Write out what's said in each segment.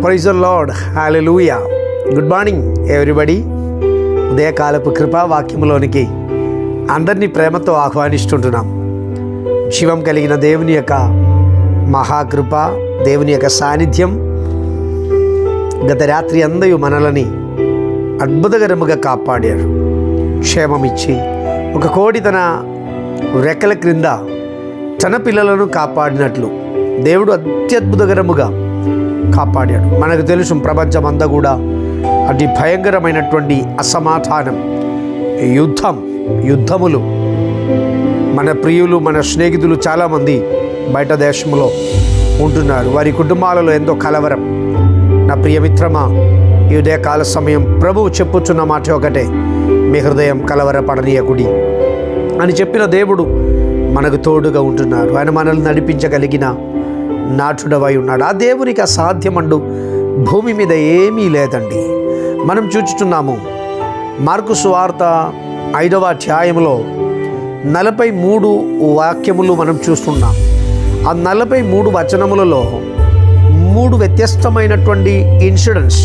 Praise the Lord, hallelujah. Good morning everybody. ఉదయకాలపు కృపావాక్యములోనికి అందరినీ ప్రేమతో ఆహ్వానిస్తుంటున్నాం. జీవం కలిగిన దేవుని యొక్క మహాకృప, దేవుని యొక్క సాన్నిధ్యం గత రాత్రి అందరూ మనలని అద్భుతకరముగా కాపాడారు. క్షేమమిచ్చి ఒక కోడి తన రెక్కల క్రింద తన పిల్లలను కాపాడినట్లు దేవుడు అత్యద్భుతకరముగా కాపాడాడు. మనకు తెలుసు ప్రపంచమంతా కూడా అతి భయంకరమైనటువంటి అసమాధానం, యుద్ధములు. మన ప్రియులు, మన స్నేహితులు చాలామంది బయట దేశంలో ఉంటున్నారు. వారి కుటుంబాలలో ఎంతో కలవరం. నా ప్రియమిత్రమా, ఈ ఉదయకాల సమయం ప్రభువు చెప్పుచున్న మాట ఒకటే: మీ హృదయం కలవరపడనీయకుడి అని చెప్పిన దేవుడు మనకు తోడుగా ఉంటున్నారు. ఆయన మనల్ని నడిపించగలిగిన నాటుడవై ఉన్నాడు. ఆ దేవునికి అసాధ్యమండు భూమి మీద ఏమీ లేదండి. మనం చూచుచున్నాము మార్కు సువార్త 5వ అధ్యాయంలో 43 వాక్యములు మనం చూస్తున్నాం. ఆ 43 వచనములలో 3 వ్యత్యస్తమైనటువంటి ఇన్సిడెంట్స్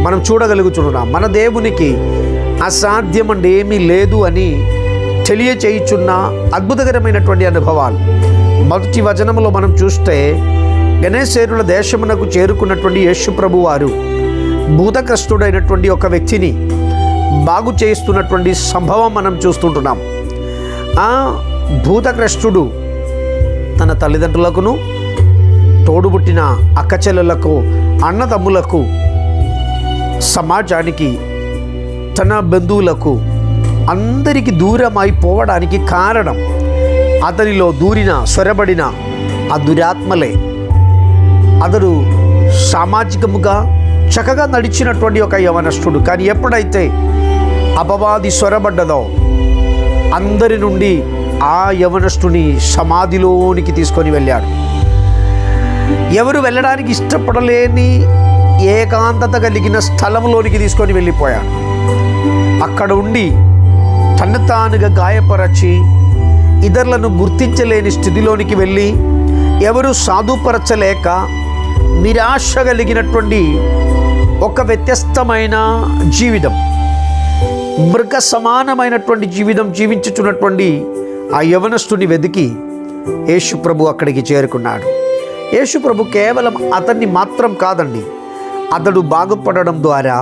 మనం చూడగలుగుతున్నాం. మన దేవునికి అసాధ్యమండి ఏమీ లేదు అని తెలియచేయుచున్న అద్భుతకరమైనటువంటి అనుభవాలు. మొదటి వచనంలో మనం చూస్తే, గెనేసేరుల దేశమునకు చేరుకున్నటువంటి యేసు ప్రభు వారు భూతగ్రస్తుడైనటువంటి ఒక వ్యక్తిని బాగు చేస్తున్నటువంటి సంభవం మనం చూస్తుంటున్నాం. ఆ భూతగ్రస్తుడు తన తల్లిదండ్రులకును, తోడుబుట్టిన అక్కచెల్లెలకు, అన్నదమ్ములకు, సమాజానికి, తన బంధువులకు అందరికీ దూరం అయిపోవడానికి కారణం అతనిలో దూరిన, స్వరబడిన ఆ దురాత్మలే. అతడు సామాజికముగా చక్కగా నడిచినటువంటి ఒక యవనస్తుడు. కానీ ఎప్పుడైతే అపవాది స్వరబడ్డదో అందరి నుండి ఆ యవనస్తుని సమాధిలోనికి తీసుకొని వెళ్ళాడు. ఎవరు వెళ్ళడానికి ఇష్టపడలేని ఏకాంతత కలిగిన స్థలంలోనికి తీసుకొని వెళ్ళిపోయాడు. అక్కడ ఉండి తను తానుగా గాయపరచి ఇతరులను గుర్తించలేని స్థితిలోనికి వెళ్ళి ఎవరు సాధుపరచలేక నిరాశ కలిగినటువంటి ఒక వ్యత్యస్తమైన జీవితం, మృగ సమానమైనటువంటి జీవితం జీవించుచున్నటువంటి ఆ యవనస్తుని వెతికి యేసు ప్రభు అక్కడికి చేరుకున్నాడు. యేసు ప్రభు కేవలం అతన్ని మాత్రం కాదండి, అతడు బాగుపడడం ద్వారా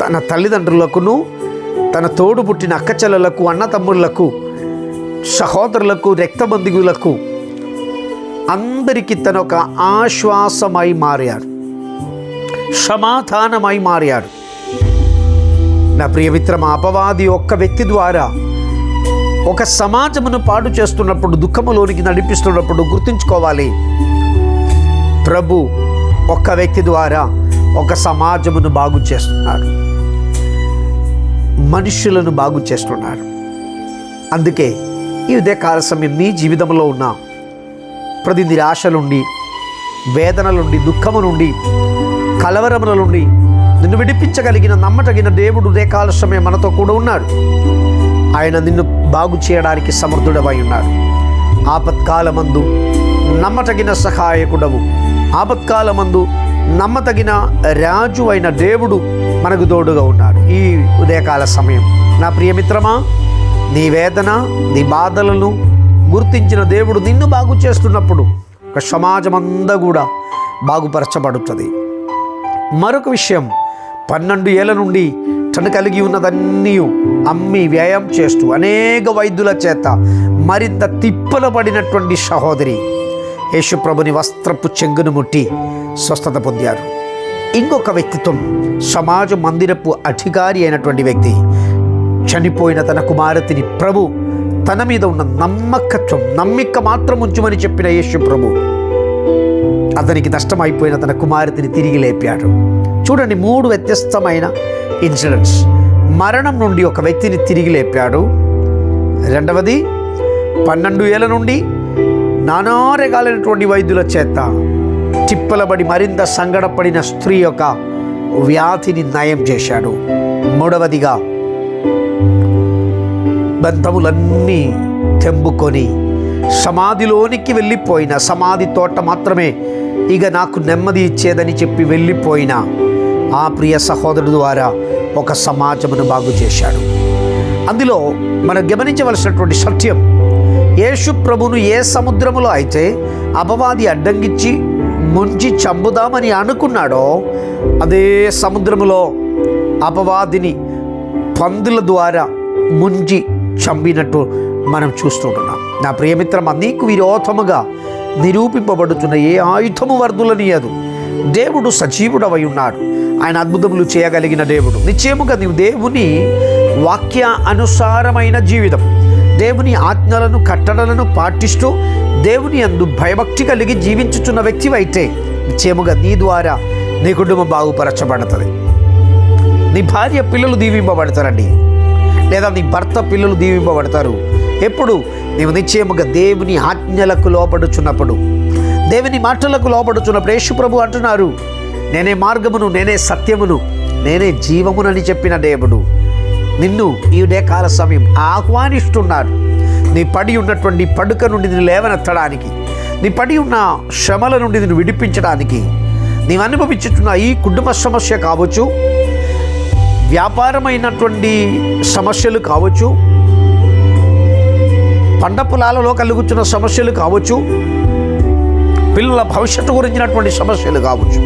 తన తల్లిదండ్రులకును, తన తోడు పుట్టిన అక్కచెల్లెలకు, అన్నతమ్ముళ్లకు, సహోదరులకు, రక్తబంధువులకు అందరికీ తన ఒక ఆశ్వాసమై మారాడు, సమాధానమై మారాడు. నా ప్రియమిత్రమా, అపవాది ఒక్క వ్యక్తి ద్వారా ఒక సమాజమును పాడు చేస్తున్నప్పుడు, దుఃఖములోనికి నడిపిస్తున్నప్పుడు గుర్తుంచుకోవాలి, ప్రభు ఒక్క వ్యక్తి ద్వారా ఒక సమాజమును బాగు చేస్తున్నాడు, మనుషులను బాగు చేస్తున్నాడు. అందుకే ఈ ఉదయకాల సమయం నీ జీవితంలో ఉన్న ప్రతి నిరాశ నుండి, వేదన నుండి, దుఃఖము నుండి, కలవరముల నుండి నిన్ను విడిపించగలిగిన నమ్మటగిన దేవుడు ఉదయకాల సమయం మనతో కూడా ఉన్నాడు. ఆయన నిన్ను బాగు చేయడానికి సమర్థుడవై ఉన్నాడు. ఆపత్కాలమందు నమ్మటగిన సహాయకుడవు, ఆపత్కాలమందు నమ్మతగిన రాజు అయిన దేవుడు మనకు తోడుగా ఉన్నాడు. ఈ ఉదయకాల సమయం నా ప్రియమిత్రమా, నీ వేదన, నీ బాధలను గుర్తించిన దేవుడు నిన్ను బాగు చేస్తున్నప్పుడు ఒక సమాజం అంతా కూడా బాగుపరచబడుతుంది. మరొక విషయం, 12 ఏళ్ల నుండి తను కలిగి ఉన్నదన్నీ అమ్మి వ్యయం చేస్తూ అనేక వైద్యుల చేత మరింత తిప్పల పడినటువంటి సహోదరి యేసు ప్రభుని వస్త్రపు చెంగును ముట్టి స్వస్థత పొందారు. ఇంకొక వ్యక్తిత్వం, సమాజ మందిరపు అధికారి అయినటువంటి వ్యక్తి, చనిపోయిన తన కుమార్తెని ప్రభు తన మీద ఉన్న నమ్మిక మాత్రం ఉంచుమని చెప్పిన యేసు ప్రభు అతనికి నష్టమైపోయిన తన కుమార్తెని తిరిగి లేపాడు. చూడండి, 3 వ్యత్యస్తమైన ఇన్సిడెంట్స్. మరణం నుండి ఒక వ్యక్తిని తిరిగి లేపాడు. రెండవది, 12 ఏళ్ల నుండి నానా రకాలైనటువంటి వైద్యుల చేత తిప్పలబడి మరింత సంగడపడిన స్త్రీ యొక్క వ్యాధిని నయం చేశాడు. మూడవదిగా, బంధములన్నీ తెంపుకొని సమాధిలోనికి వెళ్ళిపోయిన, సమాధి తోట మాత్రమే ఇక నాకు నెమ్మది ఇచ్చేదని చెప్పి వెళ్ళిపోయిన ఆ ప్రియ సహోదరుడు ద్వారా ఒక సమాజమును బాగు చేశాడు. అందులో మనం గమనించవలసినటువంటి సత్యం, యేసు ప్రభును ఏ సముద్రములో అయితే అపవాది అడ్డంగిచ్చి ముంచి చంపుదామని అనుకున్నాడో అదే సముద్రములో అపవాదిని పందుల ద్వారా ముంచి చంపినట్టు మనం చూస్తుంటున్నాం. నా ప్రియమిత్రమా, నీకు విరోధముగా నిరూపింపబడుతున్న ఏ ఆయుధము వర్ధులనియదు. దేవుడు సజీవుడవై ఉన్నాడు. ఆయన అద్భుతములు చేయగలిగిన దేవుడు. నిశ్చయముగా నీవు దేవుని వాక్య అనుసారమైన జీవితం, దేవుని ఆజ్ఞలను కట్టడలను పాటిస్తూ దేవుని యందు భయభక్తి కలిగి జీవించుచున్న వ్యక్తివైతే నిశ్చయముగా నీ ద్వారా నీ కుటుంబం బాగుపరచబడుతుంది. నీ భార్య పిల్లలు దీవింపబడతారండి, లేదా నీ భర్త పిల్లలు దీవింపబడతారు. ఎప్పుడు నీవు నిశ్చయముగా దేవుని ఆజ్ఞలకు లోబడుచున్నప్పుడు, దేవుని మాటలకు లోబడుచున్నప్పుడు. యేసు ప్రభు అంటున్నారు, నేనే మార్గమును, నేనే సత్యమును, నేనే జీవమునని చెప్పిన దేవుడు నిన్ను ఈ ఉదయకాల సమయం ఆహ్వానిస్తున్నాడు. నీ పడి ఉన్నటువంటి పడుక నుండి నిన్ను లేవనెత్తడానికి, నీ పడి ఉన్న శ్రమల నుండి నిన్ను విడిపించడానికి, నీవు అనుభవించుతున్న ఈ కుటుంబ సమస్య కావచ్చు, వ్యాపారమైనటువంటి సమస్యలు కావచ్చు, పంట పొలాలలో కలుగుతున్న సమస్యలు కావచ్చు, పిల్లల భవిష్యత్తు గురించినటువంటి సమస్యలు కావచ్చు,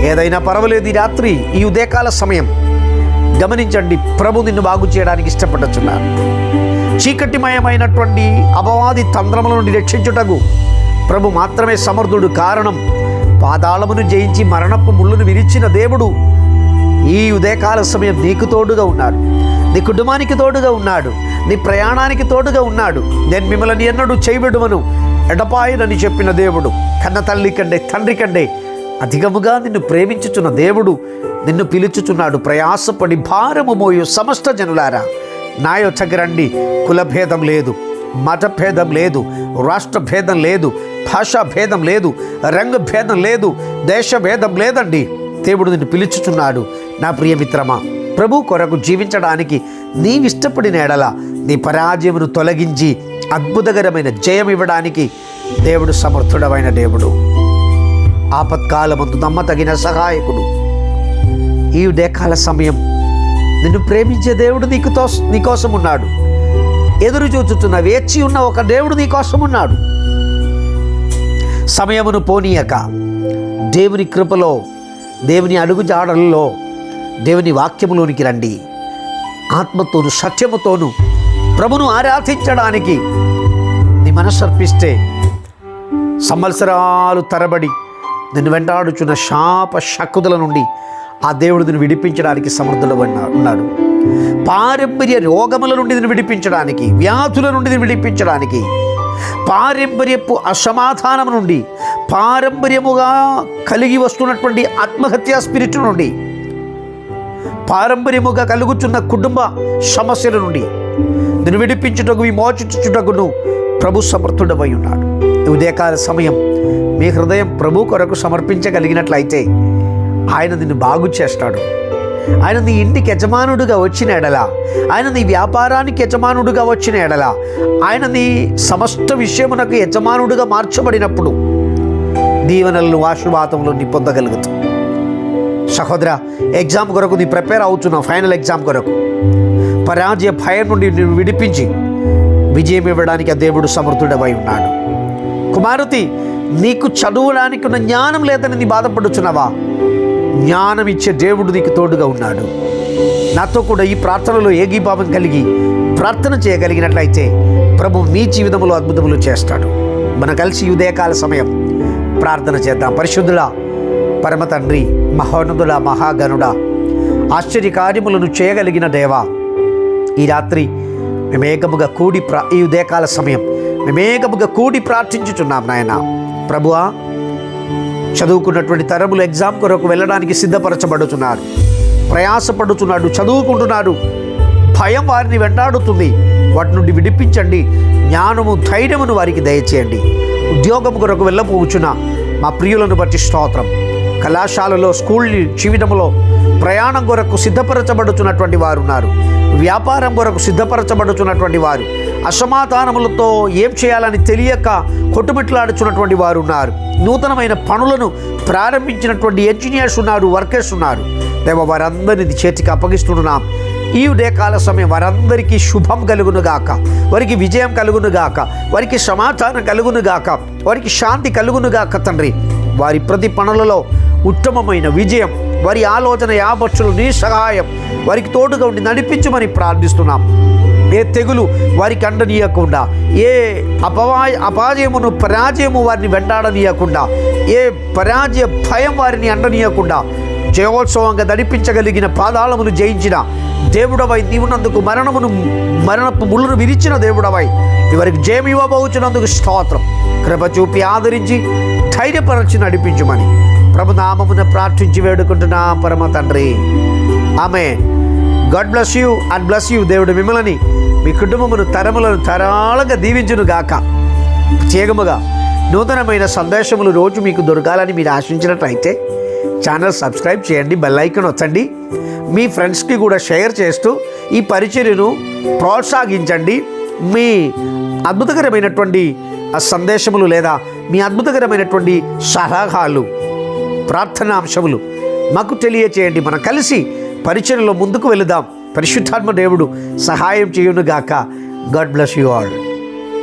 ఏదైనా పర్వాలేదు. ఈ రాత్రి ఈ ఉదయకాల సమయం గమనించండి, ప్రభు నిన్ను బాగు చేయడానికి ఇష్టపడుతున్నారు. చీకటిమయమైనటువంటి అపవాది తంత్రముల నుండి రక్షించుటకు ప్రభు మాత్రమే సమర్థుడు. కారణం, పాతాళమును జయించి మరణపు ముళ్ళును విరిచిన దేవుడు ఈ ఉదయకాల సమయం నీకు తోడుగా ఉన్నాడు, నీ కుటుంబానికి తోడుగా ఉన్నాడు, నీ ప్రయాణానికి తోడుగా ఉన్నాడు. నేను మిమ్మల్ని ఎన్నడూ చేయబెడువను ఎడపాయనని చెప్పిన దేవుడు, కన్న తల్లి కంటే తండ్రి కంటే అధికముగా నిన్ను ప్రేమించుచున్న దేవుడు నిన్ను పిలుచుచున్నాడు. ప్రయాసపడి భారము మోయు సమస్త జనులారా నా యొద్దకు రండి. కులభేదం లేదు, మత భేదం లేదు, రాష్ట్ర భేదం లేదు, భాషా భేదం లేదు, రంగు భేదం లేదు, దేశ భేదం లేదండి. దేవుడు నిన్ను పిలుచుచున్నాడు. నా ప్రియమిత్రమా, ప్రభు కొరకు జీవించడానికి నీవిష్టపడిన ఎడల నీ పరాజయమును తొలగించి అద్భుతకరమైన జయం ఇవ్వడానికి దేవుడు సమర్థుడమైన దేవుడు, ఆపత్కాలమందు నమ్మతగిన సహాయకుడు. ఈ ఉదయకాల సమయం నిన్ను ప్రేమించే దేవుడు నీకోసం ఉన్నాడు. ఎదురు చూచుతున్న వేచి ఉన్న ఒక దేవుడు నీకోసం ఉన్నాడు. సమయమును పోనీయక దేవుని కృపలో, దేవుని అడుగుజాడల్లో, దేవుని వాక్యములోనికి రండి. ఆత్మతోను సత్యముతోను ప్రభును ఆరాధించడానికి నీ మనసు అర్పిస్తే సంవత్సరాలు తరబడి నిన్ను వెంటాడుచున్న శాప శకుదుల నుండి ఆ దేవుడు నిన్ను విడిపించడానికి సమర్థుడు ఉన్నాడు. పారంపర్య రోగముల నుండి నిన్ను విడిపించడానికి, వ్యాధుల నుండి నిన్ను విడిపించడానికి, పారంపర్యపు అసమాధానం నుండి, పారంపర్యముగా కలిగి వస్తున్నటువంటి ఆత్మహత్యా స్పిరిట్ నుండి, పారంపర్యముగా కలుగుతున్న కుటుంబ సమస్యల నుండి నిన్ను విడిపించుటకు, విమోచించుటకును ప్రభు సమర్థుడమై ఉన్నాడు. ఉదయకాల సమయం మీ హృదయం ప్రభు కొరకు సమర్పించగలిగినట్లయితే ఆయన నిన్ను బాగు చేస్తాడు. ఆయన నీ ఇంటికి యజమానుడుగా వచ్చిన ఎడల, ఆయన నీ వ్యాపారానికి యజమానుడుగా వచ్చిన ఎడల, ఆయన నీ సమస్త విషయమునకు యజమానుడుగా మార్చబడినప్పుడు దీవెనలను, ఆశీర్వాదములు నీ పొందగలుగుతావు. సహోదర, ఎగ్జామ్ కొరకు నీ ప్రిపేర్ అవుతున్నావు, ఫైనల్ ఎగ్జామ్ కొరకు. పరాజయ భయం నుండి నిన్ను విడిపించి విజయం ఇవ్వడానికి ఆ దేవుడు సమర్థుడమై ఉన్నాడు. కుమారుతి, నీకు చదవడానికి ఉన్న జ్ఞానం లేదని నీ బాధపడుచున్నావా? జ్ఞానం ఇచ్చే దేవుడు నీకు తోడుగా ఉన్నాడు. నాతో కూడా ఈ ప్రార్థనలో ఏకీభావం కలిగి ప్రార్థన చేయగలిగినట్లయితే ప్రభు నీ జీవితంలో అద్భుతములు చేస్తాడు. మనం కలిసి ఉదయకాల సమయం ప్రార్థన చేద్దాం. పరిశుద్ధుడా, పరమ తండ్రి, మహోన్నతుడా, మహాగణుడా, ఆశ్చర్య కార్యములను చేయగలిగిన దేవా, ఈ రాత్రి మేమేకముగా కూడి ఈ ఉదయకాల సమయం మేమేకముగా కూడి ప్రార్థించుచున్నాం నాయన. ప్రభువా, చదువుకున్నటువంటి తరములు ఎగ్జామ్ కొరకు వెళ్ళడానికి సిద్ధపరచబడుతున్నారు, ప్రయాసపడుతున్నాడు, చదువుకుంటున్నారు. భయం వారిని వెంటాడుతుంది. వాటి నుండి విడిపించండి. జ్ఞానము, ధైర్యమును వారికి దయచేయండి. ఉద్యోగం కొరకు వెళ్ళబోచున్న మా ప్రియులను బట్టి స్తోత్రం. కళాశాలలో, స్కూల్ జీవితంలో ప్రయాణం కొరకు సిద్ధపరచబడుతున్నటువంటి వారు ఉన్నారు. వ్యాపారం కొరకు సిద్ధపరచబడుతున్నటువంటి వారు, అసమాధానములతో ఏం చేయాలని తెలియక కొట్టుమిట్లాడుచున్నటువంటి వారు ఉన్నారు. నూతనమైన పనులను ప్రారంభించినటువంటి ఇంజనీర్స్ ఉన్నారు, వర్కర్స్ ఉన్నారు. దేవ, వారందరినీ చేతికి అప్పగిస్తున్నాం. ఈ ఉదయకాల సమయం వారందరికీ శుభం కలుగునుగాక, వారికి విజయం కలుగునుగాక, వారికి సమాధానం కలుగునుగాక, వారికి శాంతి కలుగునుగాక తండ్రి. వారి ప్రతి పనులలో ఉత్తమమైన విజయం, వారి ఆలోచన యావచ్చులు నీ సహాయం వారికి తోడుగా ఉండి నడిపించమని ప్రార్థిస్తున్నాం. ఏ తెగులు వారికి అండనీయకుండా, ఏ అపాజయమును పరాజయము వారిని వెంటాడనీయకుండా, ఏ పరాజయ భయం వారిని అండనీయకుండా జయోత్సవంగా నడిపించగలిగిన పాదాళమును జయించిన దేవుడవై నీవున్నందుకు మరణపు ముళ్ళను విరిచిన దేవుడవై వారికి జయం ఇవ్వబోచున్నందుకు స్తోత్రం. కృప చూపి ఆదరించి ధైర్యపరచి నడిపించమని ప్రభునామమున ప్రార్థించి వేడుకుంటున్నా పరమ తండ్రి. Amen. God bless you and bless you. దేవుడు మిమ్మల్ని, మీ కుటుంబమును తరాలుగా దీవించును గాక. ప్రత్యేకముగా నూతనమైన సందేశములు రోజు మీకు దొరకాలని మీరు ఆశించినట్లయితే ఛానల్ సబ్స్క్రైబ్ చేయండి, బెల్ ఐకాన్ వత్తండి. మీ ఫ్రెండ్స్కి కూడా షేర్ చేస్తూ ఈ పరిచర్యను ప్రోత్సహించండి. మీ అద్భుతకరమైనటువంటి సందేశములు లేదా మీ అద్భుతకరమైనటువంటి సలహాలు, ప్రార్థనాంశములు మాకు తెలియచేయండి. మనం కలిసి పరిచర్యలో ముందుకు వెళుదాం. పరిశుద్ధాత్మ దేవుడు సహాయం చేయునుగాక. God bless you all.